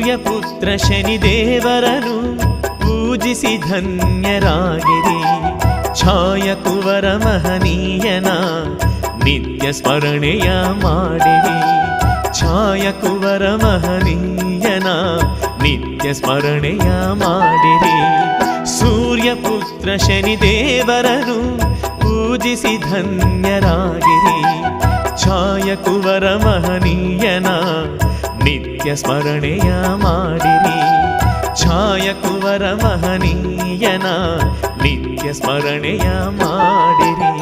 ಸೂರ್ಯಪುತ್ರ ಶನಿದೇವರನು ಪೂಜಿಸಿ ಧನ್ಯರಾಗಿರಿ. ಛಾಯ ಕುವರ ಮಹನೀಯನ ನಿತ್ಯ ಸ್ಮರಣೆಯ ಮಾಡಿರಿ. ಛಾಯ ಕುವರ ಮಹನೀಯನ ನಿತ್ಯ ಸ್ಮರಣೆಯ ಮಾಡಿರಿ. ಸೂರ್ಯಪುತ್ರ ಶನಿದೇವರನು ಪೂಜಿಸಿ ಧನ್ಯರಾಗಿರಿ. ಛಾಯ ಕುವರ ಮಹನೀಯನ ನಿತ್ಯ ಸ್ಮರಣೆಯ ಮಾಡಿರಿ. ಛಾಯ ಕುವರ ಮಹನೀಯನ ನಿತ್ಯ ಸ್ಮರಣೆಯ ಮಾಡಿರಿ.